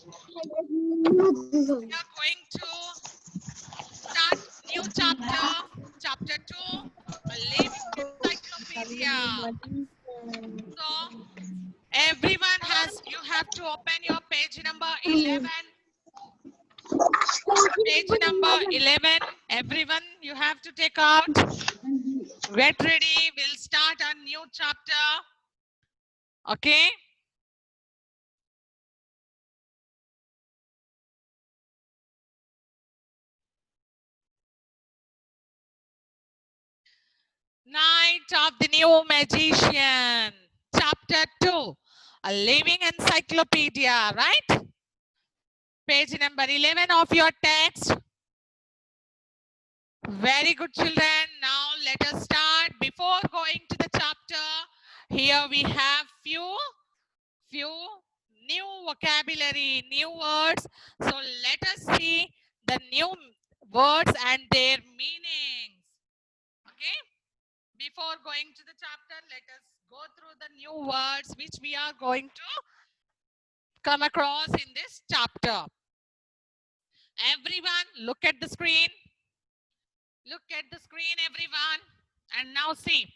We are going to start new chapter, chapter 2, a living encyclopedia. So everyone has, you have to open your page number 11. Page number 11. Everyone, you have to take out. Get ready. We'll start a new chapter. Okay. Night of the New Magician. Chapter 2. A living encyclopedia, right? Page number 11 of your text. Very good, children. Now let us start. Before going to the chapter, here we have few new vocabulary, new words. So let us see the new words and their meanings. Okay. Before going to the chapter, let us go through the new words which we are going to come across in this chapter. Everyone, look at the screen. Look at the screen, everyone. And now see,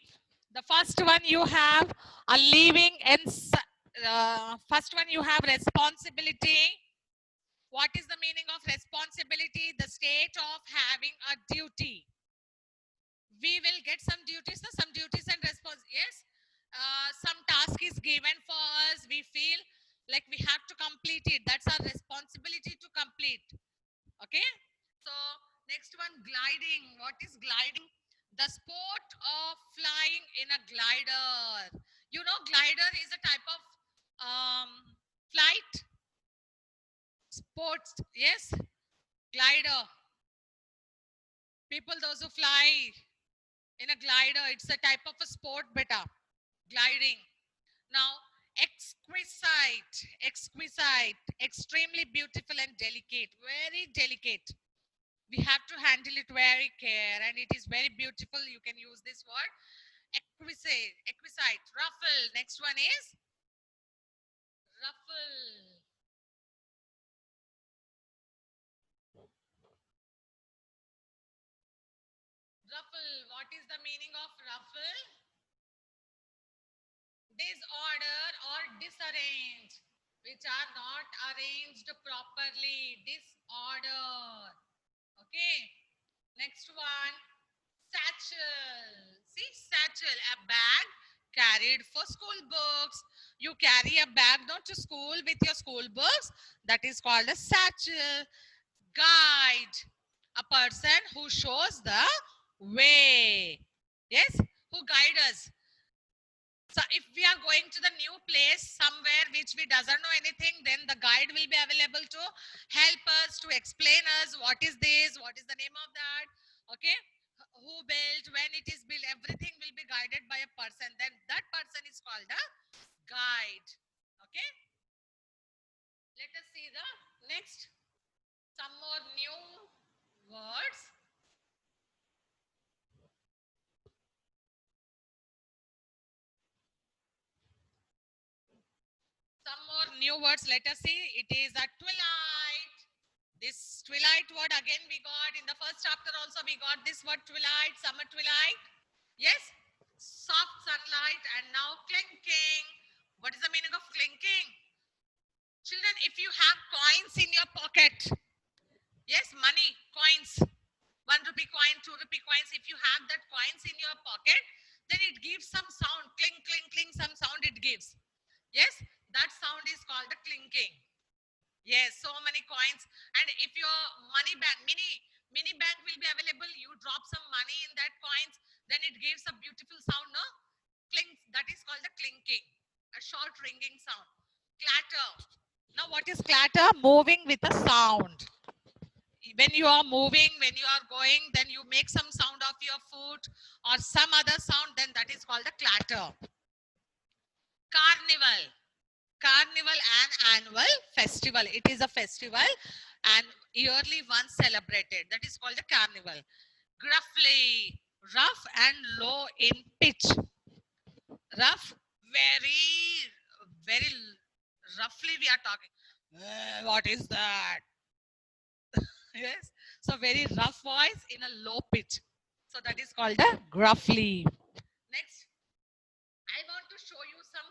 the first one you have a living and first one you have responsibility. What is the meaning of responsibility? The state of having a duty. We will get some duties, some duties and response. Yes, some task is given for us. We feel like we have to complete it. That's our responsibility to complete. Okay. So next one, gliding. What is gliding? The sport of flying in a glider. You know, glider is a type of flight sports. Yes, glider. People, those who fly in a glider, it's a type of a sport, beta. Gliding. Now, exquisite, exquisite, extremely beautiful and delicate, very delicate. We have to handle it very care, and it is very beautiful. You can use this word. Exquisite, exquisite, ruffle. Next one is ruffle. Ruffle. What is the meaning of ruffle? Disorder or disarranged, which are not arranged properly. Disorder. Okay. Next one, satchel. See, satchel, a bag carried for school books. You carry a bag not to school with your school books. That is called a satchel. Guide, a person who shows the way. Yes, who guide us. So if we are going to the new place somewhere which we doesn't know anything, then the guide will be available to help us, to explain us what is this, what is the name of that. Okay, who built, when it is built, everything will be guided by a person. Then that person is called a guide. Okay, let us see the next, some more new words. Some more new words. Let us see. It is a twilight. This twilight word again we got in the first chapter also. We got this word twilight, summer twilight. Yes, soft sunlight. And now clinking. What is the meaning of clinking? Children, if you have coins in your pocket, yes, money, coins, 1 rupee coin, 2 rupee coins, if you have that coins in your pocket, then it gives some sound, clink, clink, clink, some sound it gives. Yes, that sound is called the clinking. Yes, so many coins. And if your money bank, mini bank will be available, you drop some money in that coins, then it gives a beautiful sound, no? Clink, that is called the clinking, a short ringing sound. Clatter. Now what is clatter? Moving with a sound. When you are moving, when you are going, then you make some sound of your foot or some other sound, then that is called a clatter. Carnival. Carnival and annual festival. It is a festival and yearly once celebrated. That is called a carnival. Gruffly, rough and low in pitch. Rough, very, very roughly we are talking. What is that? Yes. So very rough voice in a low pitch. So that is called a gruffly. Next, I want to show you some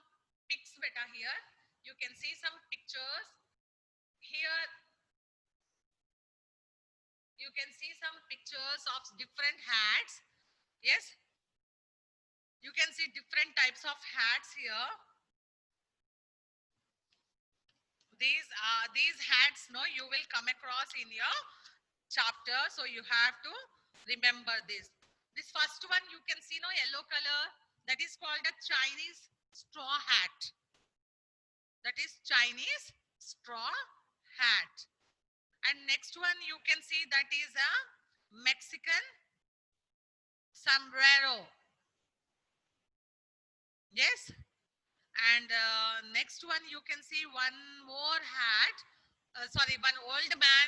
pics beta here. You can see some pictures. Here you can see some pictures of different hats. Yes. You can see different types of hats here. These hats, no, you will come across in your chapter. So you have to remember this. This first one you can see, no, yellow color. That is called a Chinese straw hat. That is Chinese straw hat. And next one you can see that is a Mexican sombrero. Yes. And next one you can see one more hat. Sorry, one old man.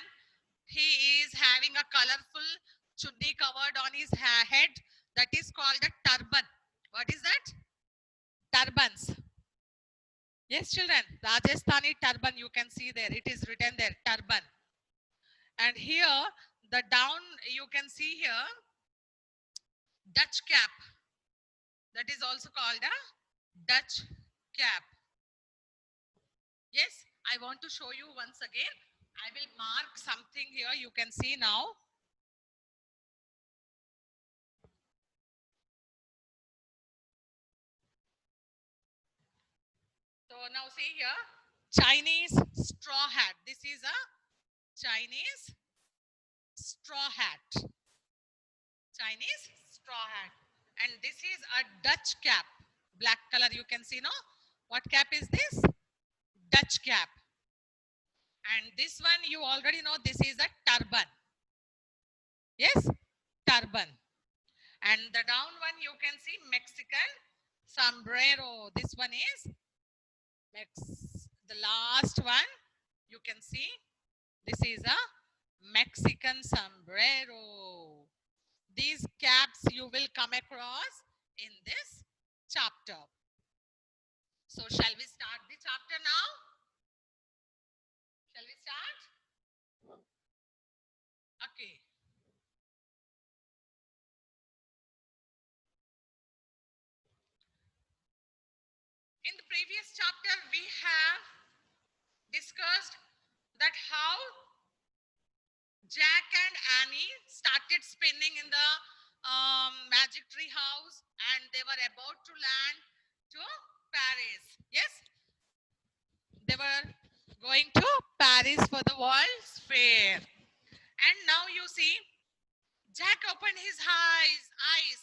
He is having a colorful chunni covered on his head. That is called a turban. What is that? Turbans. Yes, children. Rajasthani turban, you can see there. It is written there, turban. And here, the down, you can see here, Dutch cap. That is also called a Dutch cap. Yes, I want to show you once again. I will mark something here. You can see now. So now see here, Chinese straw hat. This is a Chinese straw hat. Chinese straw hat. And this is a Dutch cap. Black color you can see, no? What cap is this? Dutch cap. And this one you already know, this is a turban. Yes, turban. And the down one you can see Mexican sombrero. This one is the last one you can see. This is a Mexican sombrero. These caps you will come across in this chapter. So shall we start the chapter now? Shall we start? Okay. In the previous chapter, we have discussed that how Jack and Annie started spinning in the magic tree house and they were about to land to Paris. Yes, they were going to Paris for the World's Fair. And now you see, Jack opened his eyes.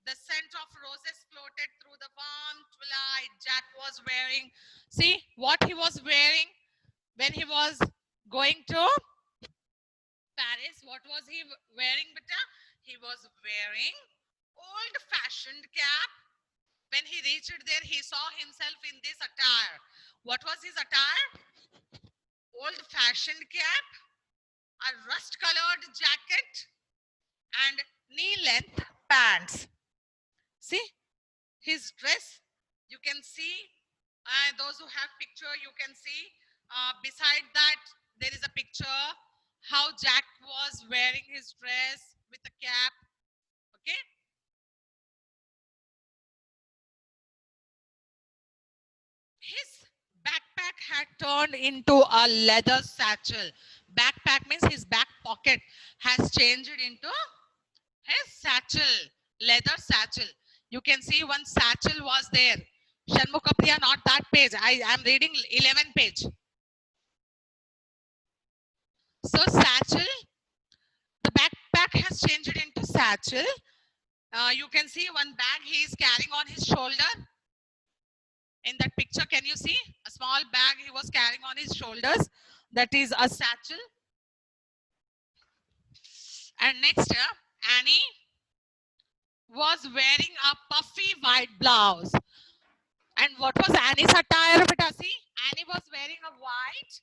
The scent of roses floated through the warm twilight. Jack was wearing, see what he was wearing when he was going to Paris. What was he wearing, beta? He was wearing old-fashioned cap. When he reached there, he saw himself in this attire. What was his attire? Old-fashioned cap, a rust-colored jacket, and knee-length pants. See his dress. You can see. Those who have picture, you can see. Beside that, there is a picture how Jack was wearing his dress with a cap. Okay. His backpack had turned into a leather satchel. Backpack means his back pocket has changed into his satchel, leather satchel. You can see one satchel was there. Shanmukapriya, not that page. I am reading 11 page. So satchel, the backpack has changed into satchel. You can see one bag he is carrying on his shoulder. In that picture, can you see a small bag he was carrying on his shoulders? That is a satchel. And next, Annie was wearing a puffy white blouse. And what was Annie's attire? Beta, see, Annie was wearing a white,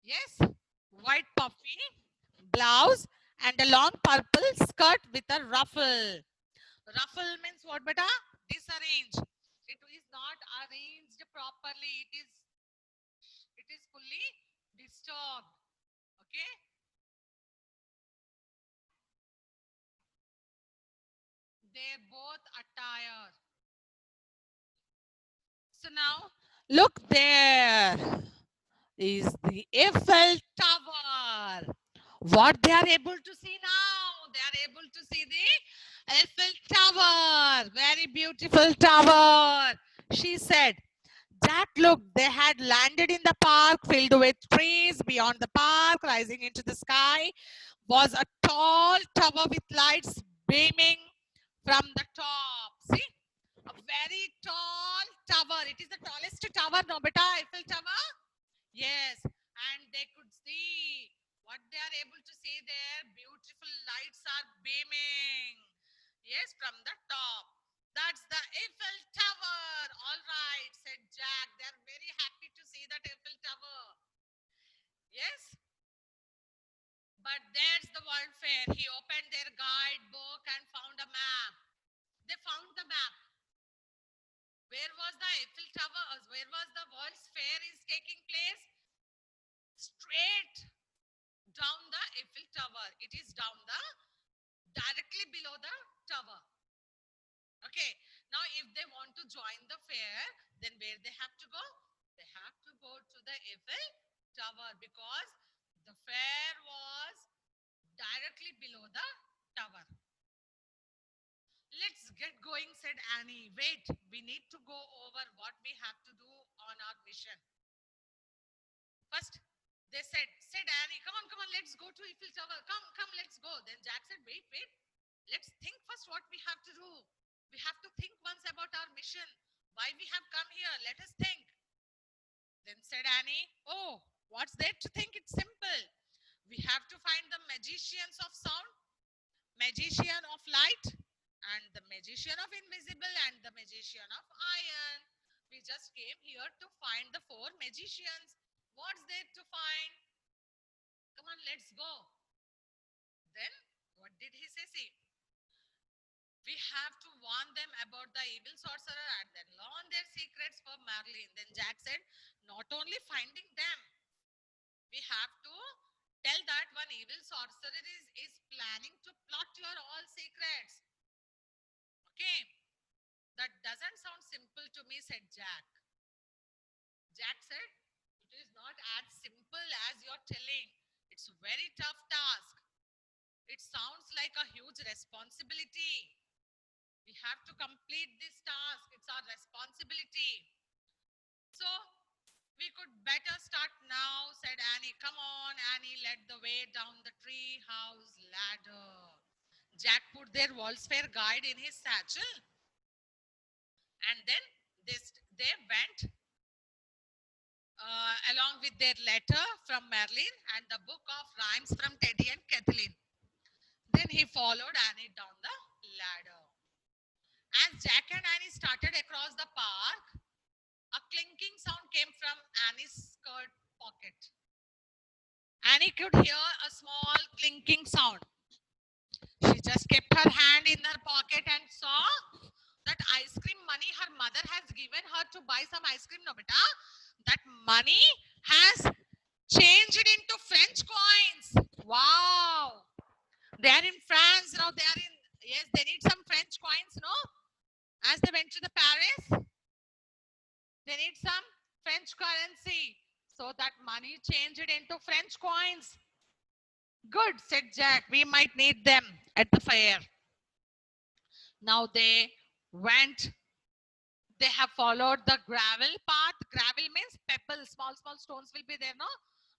yes, white puffy blouse and a long purple skirt with a ruffle. Ruffle means what, beta? Disarranged. It is not arranged properly. It is fully disturbed. Okay. They're both attire. So now look, there is the Eiffel Tower. What they are able to see now? They are able to see the Eiffel Tower. Very beautiful tower. She said, Jack looked, they had landed in the park filled with trees. Beyond the park, rising into the sky, was a tall tower with lights beaming from the top. See, a very tall tower. It is the tallest tower, no beta, Eiffel Tower. Yes, and they could see what they are able to see there. Beautiful lights are beaming. Yes, from the top. That's the Eiffel Tower. All right, said Jack. They are very happy to see that Eiffel Tower. Yes. But there's the World Fair. He opened their guidebook and found a map. They found the map. Where was the Eiffel Tower? Where was the World's Fair is taking place? Straight down the Eiffel Tower. It is down the directly below the tower. Okay. Now, if they want to join the fair, then where they have to go? They have to go to the Eiffel Tower because the fair was directly below the tower. Let's get going, said Annie. Wait, we need to go over what we have to do on our mission. First, they said Annie, come on, let's go to Eiffel Tower. Come, let's go. Then Jack said, wait. Let's think first what we have to do. We have to think once about our mission. Why we have come here. Let us think. Then said Annie, oh, what's there to think? It's simple. We have to find the magicians of sound, magician of light, and the magician of invisible, and the magician of iron. We just came here to find the 4 magicians. What's there to find? Come on, let's go. Then, what did he say? See, we have to warn them about the evil sorcerer and then learn their secrets for Merlin. Then Jack said, not only finding them, we have to tell that one evil sorcerer is planning to plot your all secrets. Okay. That doesn't sound simple to me, said Jack. Jack said, it is not as simple as you're telling. It's a very tough task. It sounds like a huge responsibility. We have to complete this task. It's our responsibility. So, we could better start now, said Annie. Come on, Annie led the way down the tree house ladder. Jack put their World's Fair guide in his satchel. And then they went along with their letter from Merlin and the book of rhymes from Teddy and Kathleen. Then he followed Annie down the ladder. As Jack and Annie started across the park, a clinking sound came from Annie's skirt pocket. Annie could hear a small clinking sound. She just kept her hand in her pocket and saw that ice cream money her mother has given her to buy some ice cream, no beta. That money has changed into French coins. Wow. They are in France now. They are in, yes, they need some French coins, no? As they went to the Paris, they need some French currency. So that money changed into French coins. Good, said Jack. We might need them at the fair. Now they went. They have followed the gravel path. Gravel means pebbles. Small stones will be there, no?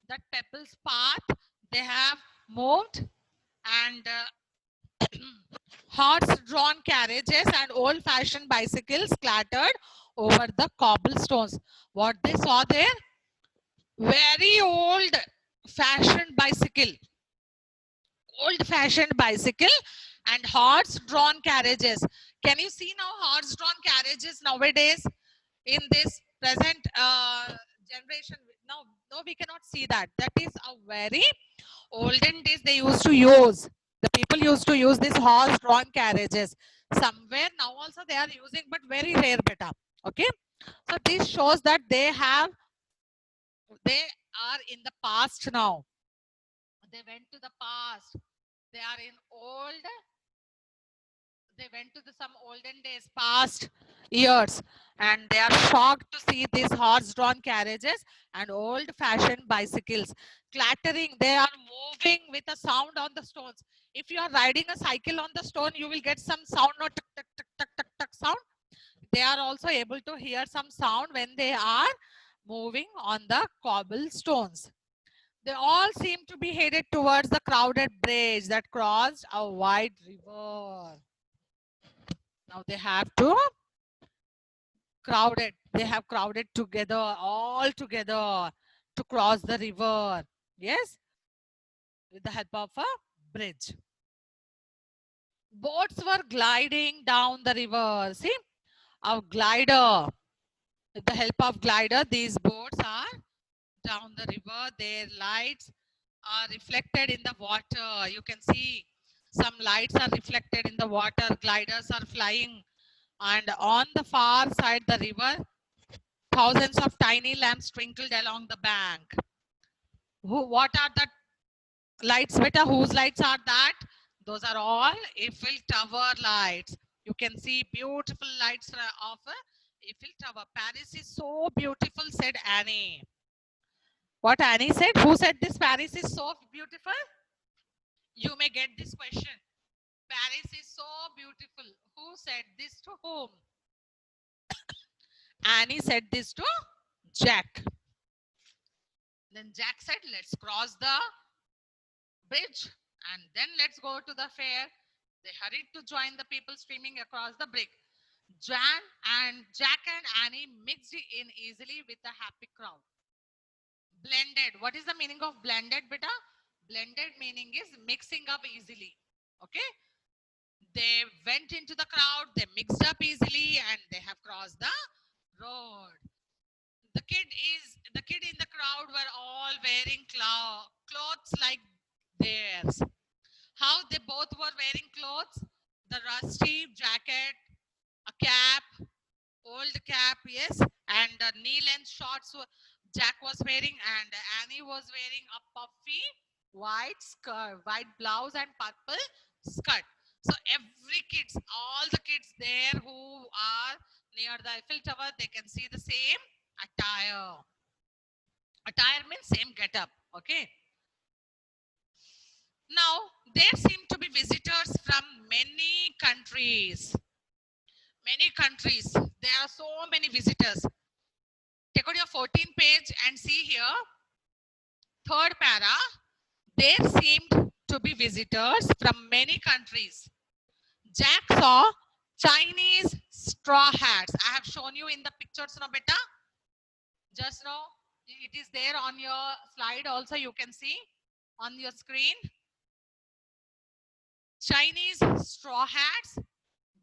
That pebbles path. They have moved and horse-drawn carriages and old-fashioned bicycles clattered over the cobblestones. What they saw there? Very old-fashioned bicycle. Old-fashioned bicycle and horse-drawn carriages. Can you see now horse-drawn carriages nowadays in this present generation? No, we cannot see that. That is a very olden days they used to use. The people used to use these horse-drawn carriages. Somewhere now also they are using, but very rare beta. Okay. So this shows that they are in the past now. They went to the past. They are in old. They went to some olden days, past years, and they are shocked to see these horse-drawn carriages and old-fashioned bicycles clattering. They are moving with a sound on the stones. If you are riding a cycle on the stone, you will get some sound, no tuck, tuck, tuck, tuck, tuck, tuck sound. They are also able to hear some sound when they are moving on the cobblestones. They all seem to be headed towards the crowded bridge that crossed a wide river. Now they have to crowded. They have crowded together, all together to cross the river. Yes, with the help of a bridge. Boats were gliding down the river. See, a glider. With the help of glider, these boats are down the river. Their lights are reflected in the water. You can see some lights are reflected in the water. Gliders are flying. And on the far side, the river, thousands of tiny lamps twinkled along the bank. What are the lights, beta? Whose lights are that? Those are all Eiffel Tower lights. You can see beautiful lights of Eiffel Tower. Paris is so beautiful, said Annie. What Annie said? Who said this? Paris is so beautiful? You may get this question. Paris is so beautiful. Who said this to whom? Annie said this to Jack. Then Jack said, let's cross the bridge and then let's go to the fair. They hurried to join the people streaming across the bridge. Jack and Annie mixed in easily with the happy crowd. Blended. What is the meaning of blended, beta? Blended meaning is mixing up easily. Okay. They went into the crowd, they mixed up easily, and they have crossed the road. The kid in the crowd were all wearing clothes like theirs. How they both were wearing clothes? The rusty jacket, a cap, old cap, yes, and knee-length shorts Jack was wearing, and Annie was wearing a puffy white skirt, white blouse and purple skirt. So every kids, all the kids there who are near the Eiffel Tower, they can see the same attire. Attire means same getup, okay? Now, there seem to be visitors from many countries. Many countries. There are so many visitors. Take out your 14th page and see here. Third para. There seemed to be visitors from many countries. Jack saw Chinese straw hats. I have shown you in the pictures now, beta. Just now, it is there on your slide also. You can see on your screen. Chinese straw hats,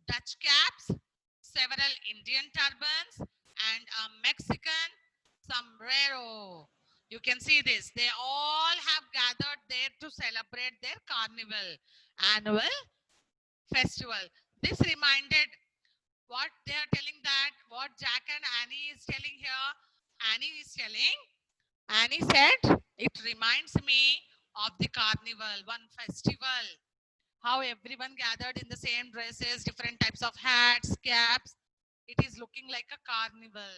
Dutch caps, several Indian turbans, and a Mexican sombrero. You can see this. They all have gathered there to celebrate their carnival, annual festival. This reminded what they are telling, that what Jack and Annie is telling here. Annie is telling, Annie said, it reminds me of the carnival, one festival. How everyone gathered in the same dresses, different types of hats, caps. It is looking like a carnival.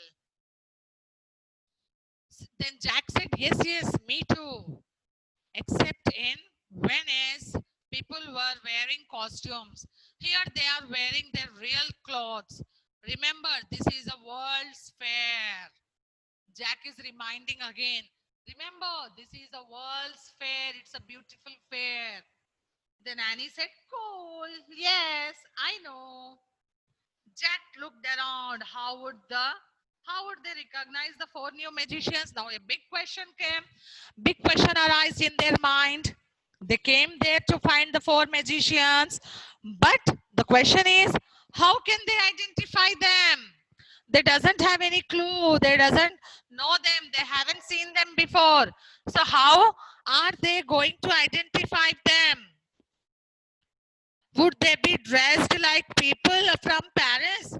Then Jack said, yes, yes, me too. Except in Venice, people were wearing costumes. Here they are wearing their real clothes. Remember, this is a World's Fair. Jack is reminding again. Remember, this is a World's Fair. It's a beautiful fair. Then Annie said, cool, yes, I know. Jack looked around. How would they recognize the four new magicians? Now a big question came. Big question arose in their mind. They came there to find the four magicians. But the question is, how can they identify them? They doesn't have any clue. They doesn't know them. They haven't seen them before. So how are they going to identify them? Would they be dressed like people from Paris?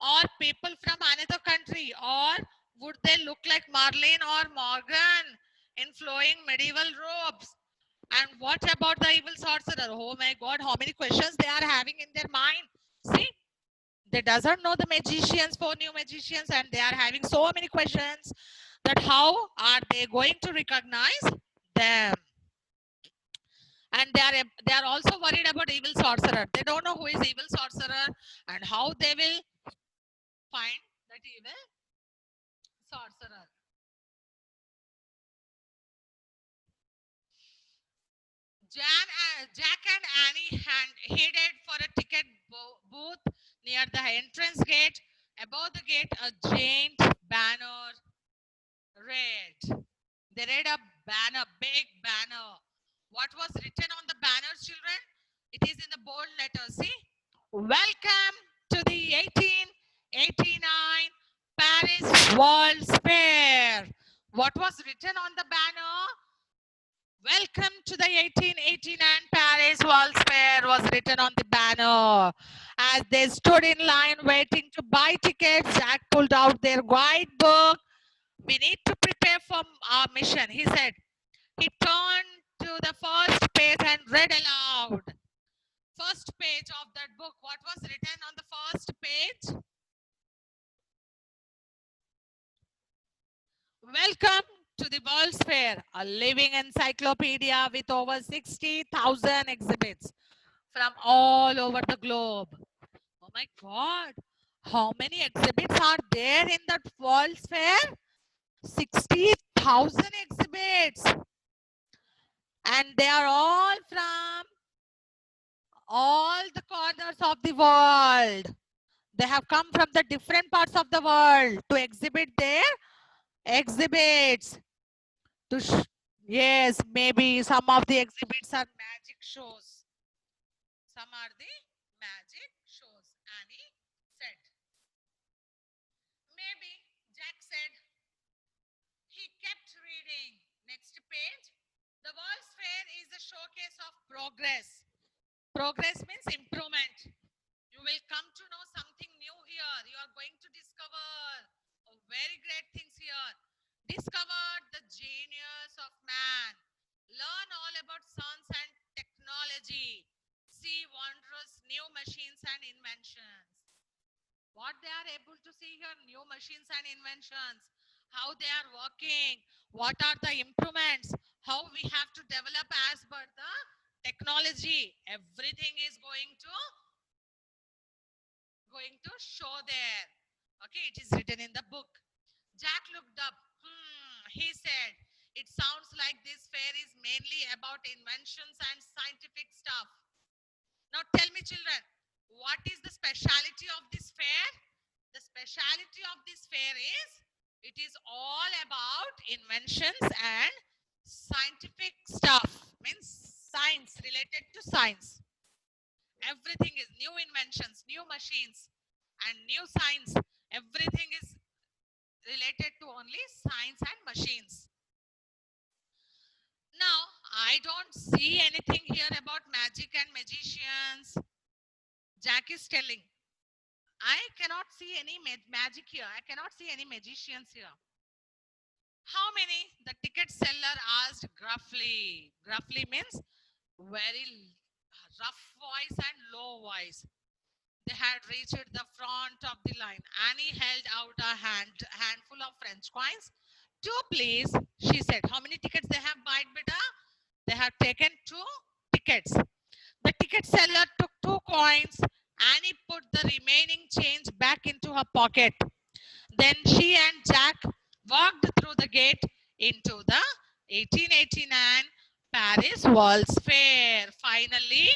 or people from another country, or would they look like Marlene or Morgan in flowing medieval robes? And what about the evil sorcerer? Oh my God, how many questions they are having in their mind. See, they doesn't know the magicians, 4 new magicians, and they are having so many questions that how are they going to recognize them? And they are also worried about evil sorcerer. They don't know who is evil sorcerer and how they will find that evil sorcerer. Jack and Annie headed for a ticket booth near the entrance gate. Above the gate, a giant banner read. They read a banner, big banner. What was written on the banner, children? It is in the bold letters. See? Welcome to the 1889 Paris World's Fair. What was written on the banner? Welcome to the 1889 Paris World's Fair was written on the banner. As they stood in line waiting to buy tickets, Jack pulled out their guidebook. We need to prepare for our mission, he said. He turned to the first page and read aloud. First page of that book. What was written on the first page? Welcome to the World's Fair, a living encyclopedia with over 60,000 exhibits from all over the globe. Oh my God, how many exhibits are there in that World's Fair? 60,000 exhibits. And they are all from all the corners of the world. They have come from the different parts of the world to exhibit their exhibits. Yes, maybe some of the exhibits are magic shows. Some are the magic shows, Annie said. Maybe, Jack said. He kept reading. Next page. The World's Fair is a showcase of progress. Progress means improvement. You will come to know something new here. You are going to discover very great things here. Discover the genius of man. Learn all about science and technology. See wondrous new machines and inventions. What they are able to see here, new machines and inventions, how they are working, what are the improvements, how we have to develop as per the technology. Everything is going to show there. Okay, it is written in the book. Jack looked up. He said, it sounds like this fair is mainly about inventions and scientific stuff. Now tell me, children, what is the speciality of this fair? The speciality of this fair is, it is all about inventions and scientific stuff. Means science, related to science. Everything is new inventions, new machines, and new science. Everything is related to only science and machines. Now, I don't see anything here about magic and magicians. Jack is telling, I cannot see any magic here. I cannot see any magicians here. How many? The ticket seller asked gruffly. Gruffly means very rough voice and low voice. They had reached the front of the line. Annie held out a handful of French coins. 2, please, she said. How many tickets they have bought, beta? They have taken 2 tickets. The ticket seller took 2 coins. Annie put the remaining change back into her pocket. Then she and Jack walked through the gate into the 1889 Paris World's Fair. Finally,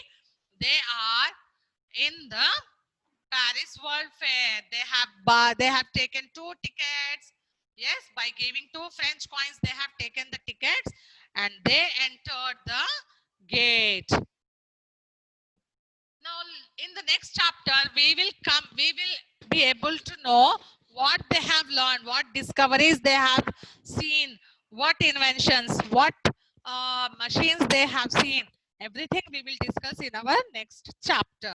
they are in the Paris World Fair. They have taken 2 tickets. Yes, by giving 2 French coins, they have taken the tickets and they entered the gate. Now, in the next chapter, we will be able to know what they have learned, what discoveries they have seen, what inventions, what machines they have seen. Everything we will discuss in our next chapter.